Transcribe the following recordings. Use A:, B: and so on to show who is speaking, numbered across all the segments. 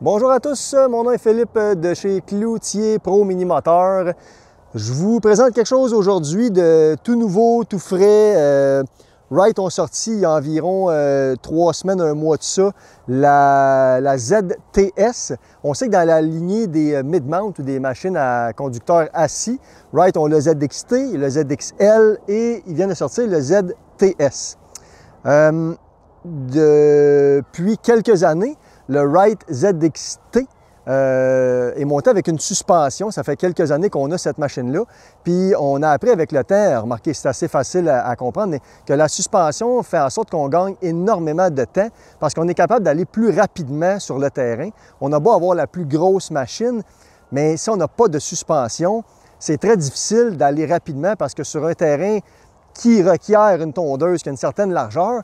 A: Bonjour à tous, mon nom est Philippe de chez Cloutier Pro Mini Moteur. Je vous présente quelque chose aujourd'hui de tout nouveau, tout frais. Wright ont sorti il y a environ 3 semaines, un mois de ça, la ZTS. On sait que dans la lignée des mid-mount ou des machines à conducteur assis, Wright ont le ZXT, le ZXL et ils viennent de sortir le ZTS. Depuis quelques années, le Wright ZXT est monté avec une suspension. Ça fait quelques années qu'on a cette machine-là. Puis on a appris avec le temps, remarquez, c'est assez facile à comprendre, mais que la suspension fait en sorte qu'on gagne énormément de temps parce qu'on est capable d'aller plus rapidement sur le terrain. On a beau avoir la plus grosse machine, mais si on n'a pas de suspension, c'est très difficile d'aller rapidement parce que sur un terrain qui requiert une tondeuse qui a une certaine largeur,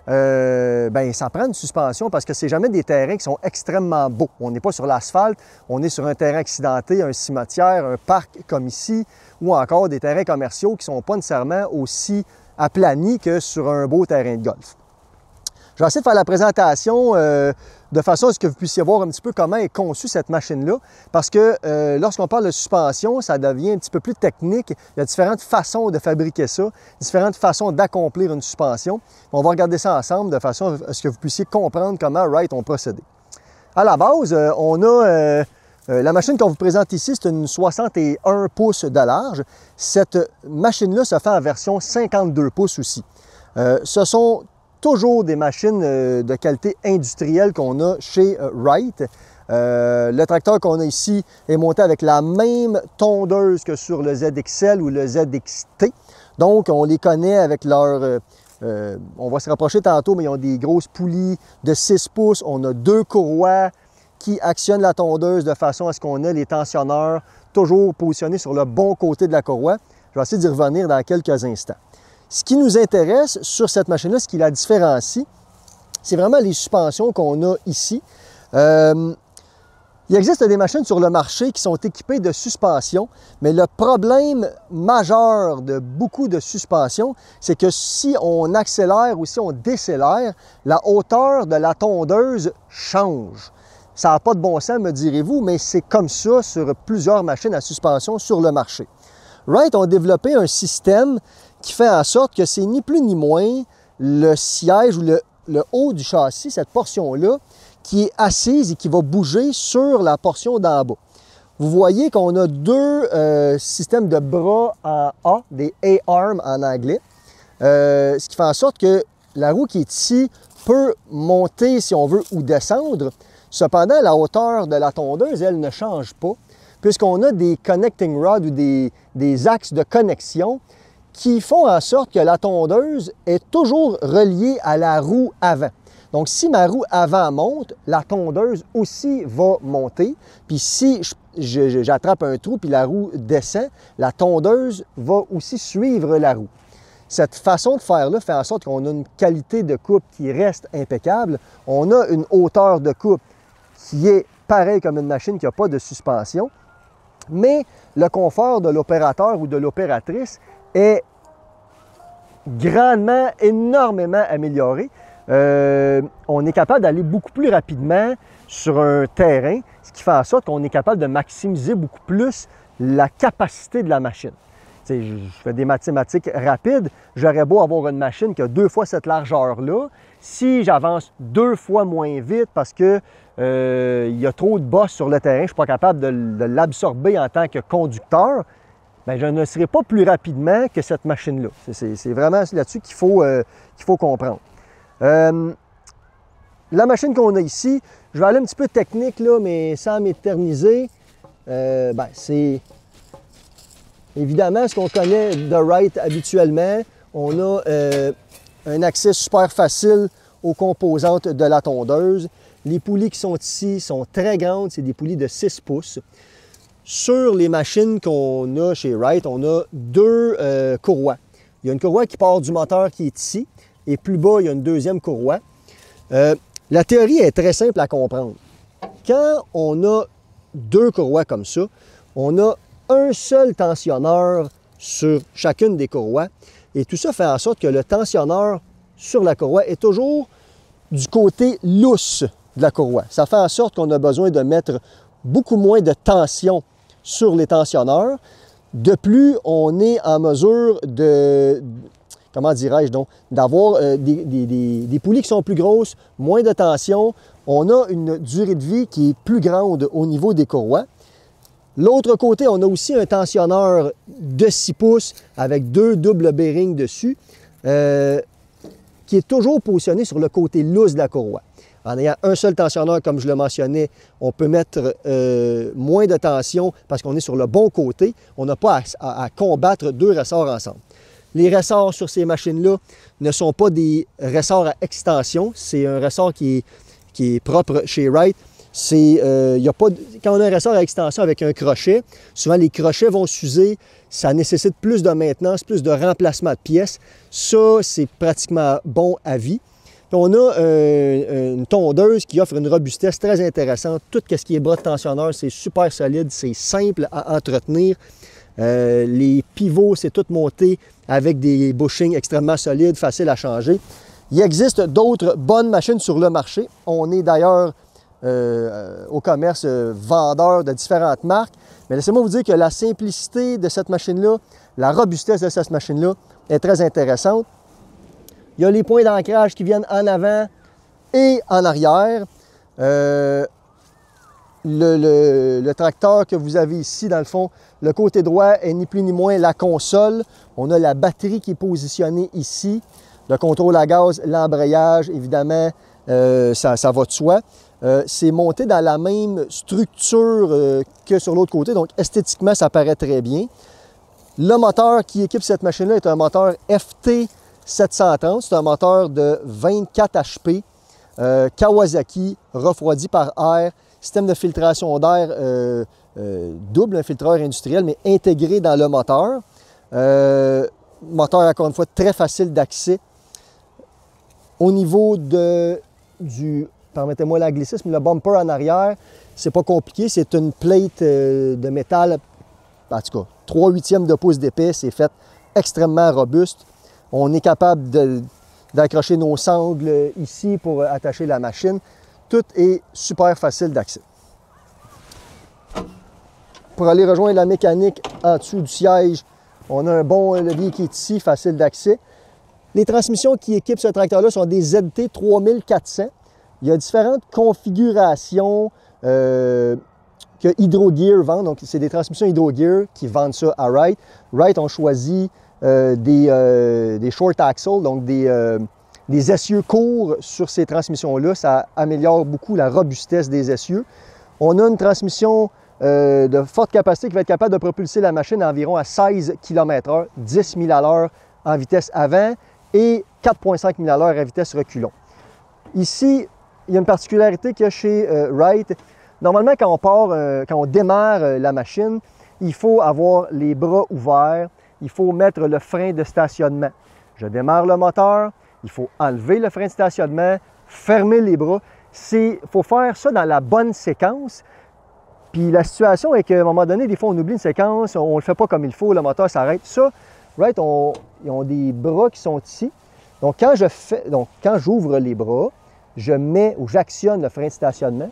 A: ça prend une suspension parce que c'est jamais des terrains qui sont extrêmement beaux. On n'est pas sur l'asphalte, on est sur un terrain accidenté, un cimetière, un parc comme ici, ou encore des terrains commerciaux qui ne sont pas nécessairement aussi aplanis que sur un beau terrain de golf. Je vais essayer de faire la présentation de façon à ce que vous puissiez voir un petit peu comment est conçue cette machine-là, parce que lorsqu'on parle de suspension, ça devient un petit peu plus technique. Il y a différentes façons de fabriquer ça, différentes façons d'accomplir une suspension. On va regarder ça ensemble de façon à ce que vous puissiez comprendre comment Wright ont procédé. À la base, on a la machine qu'on vous présente ici, c'est une 61 pouces de large. Cette machine-là se fait en version 52 pouces aussi. Ce sont toujours des machines de qualité industrielle qu'on a chez Wright. Le tracteur qu'on a ici est monté avec la même tondeuse que sur le ZXL ou le ZXT. Donc, on les connaît avec leur... on va se rapprocher tantôt, mais ils ont des grosses poulies de 6 pouces. On a 2 courroies qui actionnent la tondeuse de façon à ce qu'on ait les tensionneurs toujours positionnés sur le bon côté de la courroie. Je vais essayer d'y revenir dans quelques instants. Ce qui nous intéresse sur cette machine-là, ce qui la différencie, c'est vraiment les suspensions qu'on a ici. Il existe des machines sur le marché qui sont équipées de suspensions, mais le problème majeur de beaucoup de suspensions, c'est que si on accélère ou si on décélère, la hauteur de la tondeuse change. Ça n'a pas de bon sens, me direz-vous, mais c'est comme ça sur plusieurs machines à suspension sur le marché. Wright ont développé un système qui fait en sorte que c'est ni plus ni moins le siège ou le haut du châssis, cette portion-là, qui est assise et qui va bouger sur la portion d'en bas. Vous voyez qu'on a deux systèmes de bras en A, des A-arms en anglais, ce qui fait en sorte que la roue qui est ici peut monter, si on veut, ou descendre. Cependant, la hauteur de la tondeuse, elle ne change pas, puisqu'on a des connecting rods ou des axes de connexion qui font en sorte que la tondeuse est toujours reliée à la roue avant. Donc, si ma roue avant monte, la tondeuse aussi va monter. Puis si j'attrape un trou puis la roue descend, la tondeuse va aussi suivre la roue. Cette façon de faire-là fait en sorte qu'on a une qualité de coupe qui reste impeccable. On a une hauteur de coupe qui est pareille comme une machine qui n'a pas de suspension. Mais le confort de l'opérateur ou de l'opératrice est grandement, énormément amélioré. On est capable d'aller beaucoup plus rapidement sur un terrain, ce qui fait en sorte qu'on est capable de maximiser beaucoup plus la capacité de la machine. T'sais, je fais des mathématiques rapides, j'aurais beau avoir une machine qui a 2 fois cette largeur-là. Si j'avance 2 fois moins vite parce que il y a trop de bosses sur le terrain, je ne suis pas capable de l'absorber en tant que conducteur, bien, je ne serai pas plus rapidement que cette machine-là. C'est vraiment là-dessus qu'il faut comprendre. La machine qu'on a ici, je vais aller un petit peu technique, là, mais sans m'éterniser. C'est évidemment ce qu'on connaît de Wright habituellement. On a un accès super facile aux composantes de la tondeuse. Les poulies qui sont ici sont très grandes, c'est des poulies de 6 pouces. Sur les machines qu'on a chez Wright, on a 2 courroies. Il y a une courroie qui part du moteur qui est ici, et plus bas, il y a une deuxième courroie. La théorie est très simple à comprendre. Quand on a 2 courroies comme ça, on a un seul tensionneur sur chacune des courroies, et tout ça fait en sorte que le tensionneur sur la courroie est toujours du côté lousse de la courroie. Ça fait en sorte qu'on a besoin de mettre beaucoup moins de tension sur les tensionneurs. De plus, on est en mesure de, comment dirais-je donc, d'avoir des poulies qui sont plus grosses, moins de tension. On a une durée de vie qui est plus grande au niveau des courroies. L'autre côté, on a aussi un tensionneur de 6 pouces avec 2 doubles bearings dessus, qui est toujours positionné sur le côté lousse de la courroie. En ayant un seul tensionneur, comme je le mentionnais, on peut mettre moins de tension parce qu'on est sur le bon côté. On n'a pas à combattre 2 ressorts ensemble. Les ressorts sur ces machines-là ne sont pas des ressorts à extension. C'est un ressort qui est propre chez Wright. Quand on a un ressort à extension avec un crochet, souvent les crochets vont s'user. Ça nécessite plus de maintenance, plus de remplacement de pièces. Ça, c'est pratiquement bon à vie. Puis on a une tondeuse qui offre une robustesse très intéressante. Tout ce qui est bras de tensionneur, c'est super solide, c'est simple à entretenir. Les pivots, c'est tout monté avec des bushings extrêmement solides, faciles à changer. Il existe d'autres bonnes machines sur le marché. On est d'ailleurs au commerce vendeur de différentes marques. Mais laissez-moi vous dire que la simplicité de cette machine-là, la robustesse de cette machine-là est très intéressante. Il y a les points d'ancrage qui viennent en avant et en arrière. Le tracteur que vous avez ici, dans le fond, le côté droit est ni plus ni moins la console. On a la batterie qui est positionnée ici. Le contrôle à gaz, l'embrayage, évidemment, ça va de soi. C'est monté dans la même structure que sur l'autre côté, donc esthétiquement, ça paraît très bien. Le moteur qui équipe cette machine-là est un moteur FT 730. C'est un moteur de 24 HP, Kawasaki, refroidi par air, système de filtration d'air double, un filtreur industriel, mais intégré dans le moteur. Moteur, encore une fois, très facile d'accès. Au niveau du, permettez-moi l'anglicisme, le bumper en arrière, c'est pas compliqué, c'est une plate de métal, en tout cas, 3/8 de pouce d'épais, c'est fait extrêmement robuste. On est capable d'accrocher nos sangles ici pour attacher la machine. Tout est super facile d'accès. Pour aller rejoindre la mécanique en dessous du siège, on a un bon levier qui est ici, facile d'accès. Les transmissions qui équipent ce tracteur-là sont des ZT 3400. Il y a différentes configurations que Hydro-Gear vend. Donc, c'est des transmissions Hydro-Gear qui vendent ça à Wright. Wright ont choisi des short axles, donc des essieux courts sur ces transmissions-là. Ça améliore beaucoup la robustesse des essieux. On a une transmission de forte capacité qui va être capable de propulser la machine à environ à 16 km/h, 10 000 à l'heure en vitesse avant et 4,5 000 à l'heure à vitesse reculons. Ici, il y a une particularité qu'il y a chez Wright. Normalement, quand on démarre la machine, il faut avoir les bras ouverts, il faut mettre le frein de stationnement. Je démarre le moteur, il faut enlever le frein de stationnement, fermer les bras. Il faut faire ça dans la bonne séquence. Puis la situation est qu'à un moment donné, des fois, on oublie une séquence, on ne le fait pas comme il faut, le moteur s'arrête. Ça, Wright, ils ont des bras qui sont ici. Donc, quand j'ouvre les bras, je mets ou j'actionne le frein de stationnement.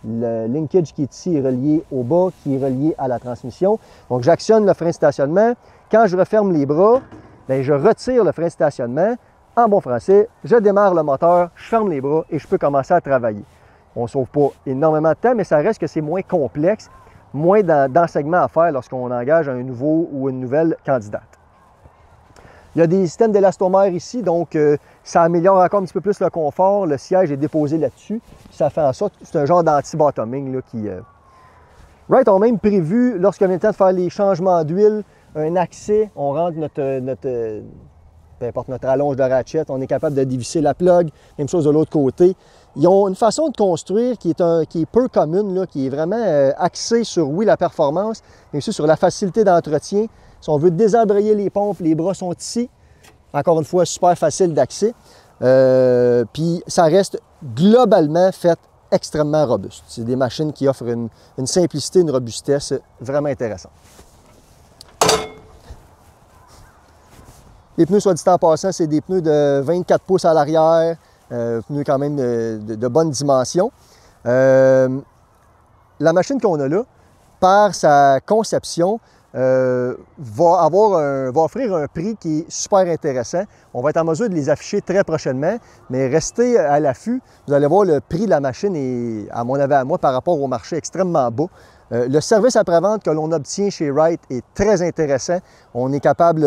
A: Le linkage qui est ici est relié au bas, qui est relié à la transmission. Donc, j'actionne le frein de stationnement. Quand je referme les bras, bien, je retire le frein de stationnement. En bon français, je démarre le moteur, je ferme les bras et je peux commencer à travailler. On ne sauve pas énormément de temps, mais ça reste que c'est moins complexe, moins d'enseignements à faire lorsqu'on engage un nouveau ou une nouvelle candidate. Il y a des systèmes d'élastomère ici, donc ça améliore encore un petit peu plus le confort. Le siège est déposé là-dessus. Ça fait en sorte que c'est un genre d'anti-bottoming qui... Wright ont même prévu, lorsqu'il vient le temps de faire les changements d'huile, un accès. On rentre peu importe notre allonge de ratchet, on est capable de dévisser la plug. Même chose de l'autre côté. Ils ont une façon de construire qui est peu commune, là, qui est vraiment axée sur, oui, la performance, mais aussi sur la facilité d'entretien. Si on veut désembrayer les pompes, les bras sont ici. Encore une fois, super facile d'accès. Puis ça reste globalement fait extrêmement robuste. C'est des machines qui offrent une simplicité, une robustesse vraiment intéressante. Les pneus, soit dit en passant, c'est des pneus de 24 pouces à l'arrière, pneus quand même de bonne dimension. La machine qu'on a là, par sa conception, va offrir un prix qui est super intéressant. On va être en mesure de les afficher très prochainement, mais restez à l'affût. Vous allez voir, le prix de la machine est, à mon avis à moi, par rapport au marché, extrêmement bas. Le service après-vente que l'on obtient chez Wright est très intéressant. On est capable,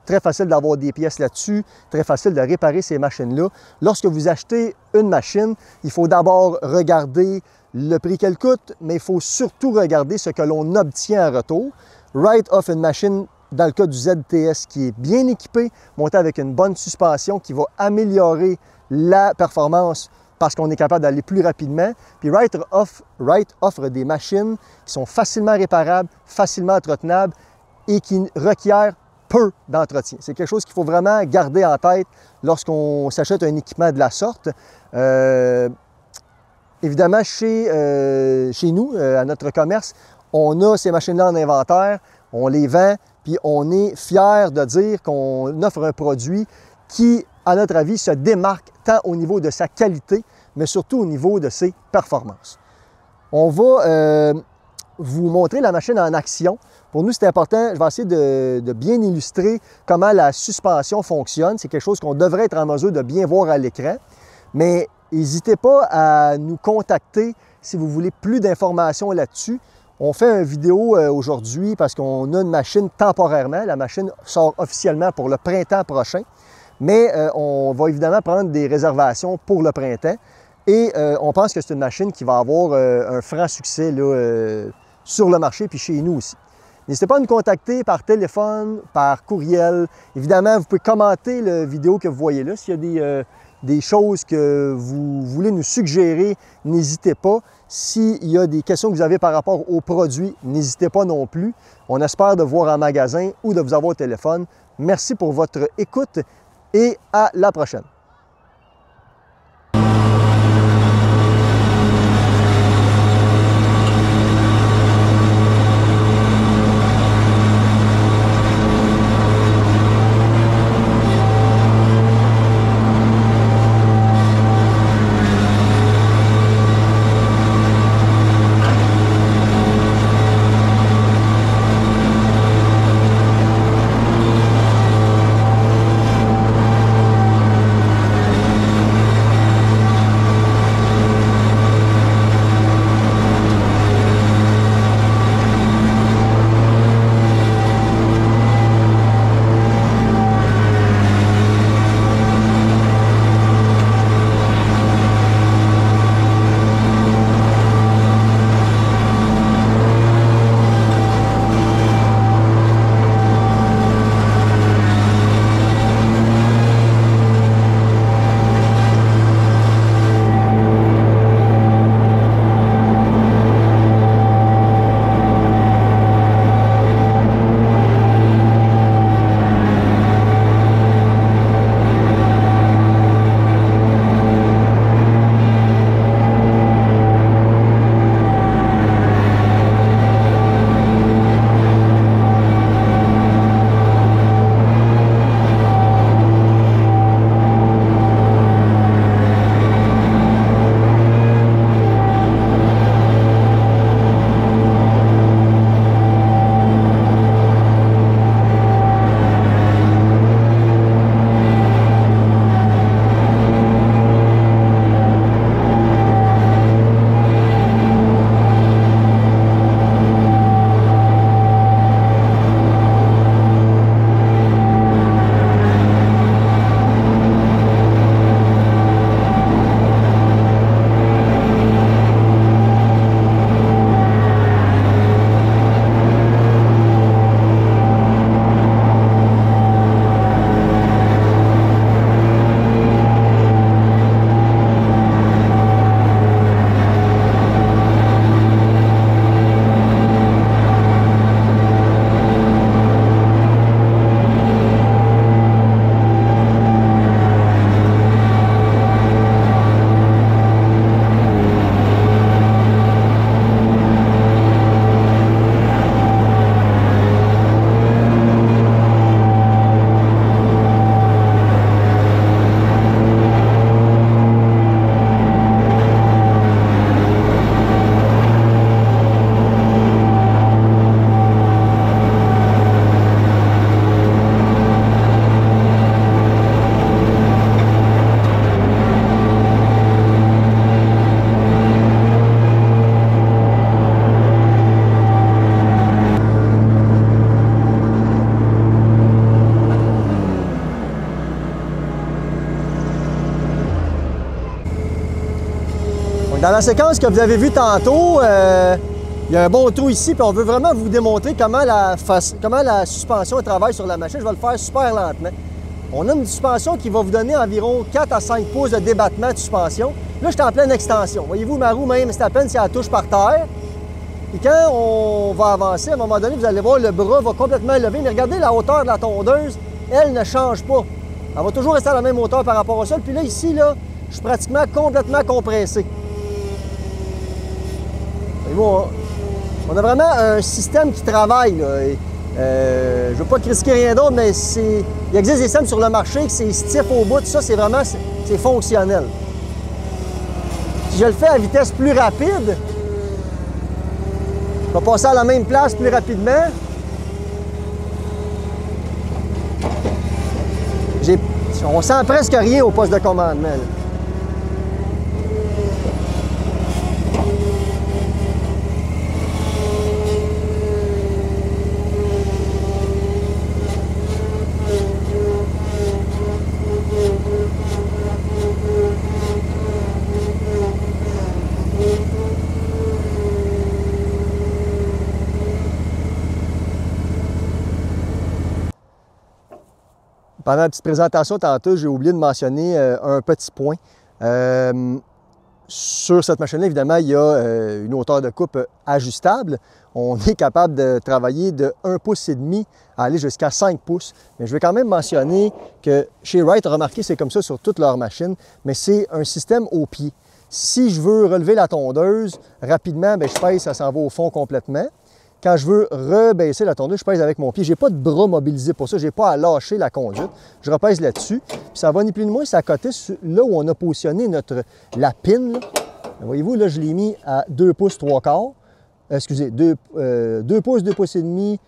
A: très facile d'avoir des pièces là-dessus, très facile de réparer ces machines-là. Lorsque vous achetez une machine, il faut d'abord regarder le prix qu'elle coûte, mais il faut surtout regarder ce que l'on obtient en retour. Wright offre une machine, dans le cas du ZTS, qui est bien équipée, montée avec une bonne suspension qui va améliorer la performance parce qu'on est capable d'aller plus rapidement. Puis Wright offre des machines qui sont facilement réparables, facilement entretenables et qui requièrent peu d'entretien. C'est quelque chose qu'il faut vraiment garder en tête lorsqu'on s'achète un équipement de la sorte. Évidemment, chez nous, à notre commerce, on a ces machines-là en inventaire, on les vend, puis on est fiers de dire qu'on offre un produit qui, à notre avis, se démarque tant au niveau de sa qualité, mais surtout au niveau de ses performances. On va vous montrer la machine en action. Pour nous, c'est important, je vais essayer de bien illustrer comment la suspension fonctionne. C'est quelque chose qu'on devrait être en mesure de bien voir à l'écran, mais n'hésitez pas à nous contacter si vous voulez plus d'informations là-dessus. On fait une vidéo aujourd'hui parce qu'on a une machine temporairement. La machine sort officiellement pour le printemps prochain, mais on va évidemment prendre des réservations pour le printemps et on pense que c'est une machine qui va avoir un franc succès là, sur le marché puis chez nous aussi. N'hésitez pas à nous contacter par téléphone, par courriel. Évidemment, vous pouvez commenter la vidéo que vous voyez là. S'il y a des choses que vous voulez nous suggérer, n'hésitez pas. S'il y a des questions que vous avez par rapport aux produits, n'hésitez pas non plus. On espère de vous voir en magasin ou de vous avoir au téléphone. Merci pour votre écoute et à la prochaine. Dans la séquence que vous avez vue tantôt, il y a un bon trou ici, puis on veut vraiment vous démontrer comment la suspension travaille sur la machine. Je vais le faire super lentement. On a une suspension qui va vous donner environ 4 à 5 pouces de débattement de suspension. Là, je suis en pleine extension. Voyez-vous, ma roue même, c'est à peine si elle touche par terre. Et quand on va avancer, à un moment donné, vous allez voir, le bras va complètement lever. Mais regardez la hauteur de la tondeuse, elle ne change pas. Elle va toujours rester à la même hauteur par rapport au sol. Puis là, ici, là, je suis pratiquement complètement compressé. Voyez-vous, on a vraiment un système qui travaille, là. Je ne veux pas critiquer rien d'autre, mais il existe des systèmes sur le marché que c'est stiff au bout. Ça, c'est vraiment fonctionnel. Si je le fais à vitesse plus rapide, je vais passer à la même place plus rapidement. On sent presque rien au poste de commandement, là. Pendant la petite présentation tantôt, j'ai oublié de mentionner un petit point. Sur cette machine-là, évidemment, il y a une hauteur de coupe ajustable. On est capable de travailler de 1,5 pouce à aller jusqu'à 5 pouces. Mais je vais quand même mentionner que chez Wright, remarquez, c'est comme ça sur toutes leurs machines, mais c'est un système au pied. Si je veux relever la tondeuse rapidement, bien, je pèse, ça s'en va au fond complètement. Quand je veux rebaisser la tondeuse, je pèse avec mon pied. Je n'ai pas de bras mobilisé pour ça. Je n'ai pas à lâcher la conduite. Je repèse là-dessus. Puis ça va ni plus ni moins s'accoter là où on a positionné la pin. Là. Voyez-vous, là, je l'ai mis à 2 pouces 3 quarts. Excusez, 2 pouces, 2 pouces et demi.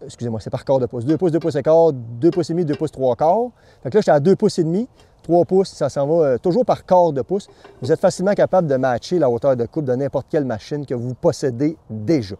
A: Excusez-moi, c'est par quart de pouce. 2 pouces, 2 pouces et quart, 2 pouces et demi, 2 pouces 3 quarts. Fait que là, j'étais à 2 pouces et demi. 3 pouces, ça s'en va toujours par quart de pouce. Vous êtes facilement capable de matcher la hauteur de coupe de n'importe quelle machine que vous possédez déjà.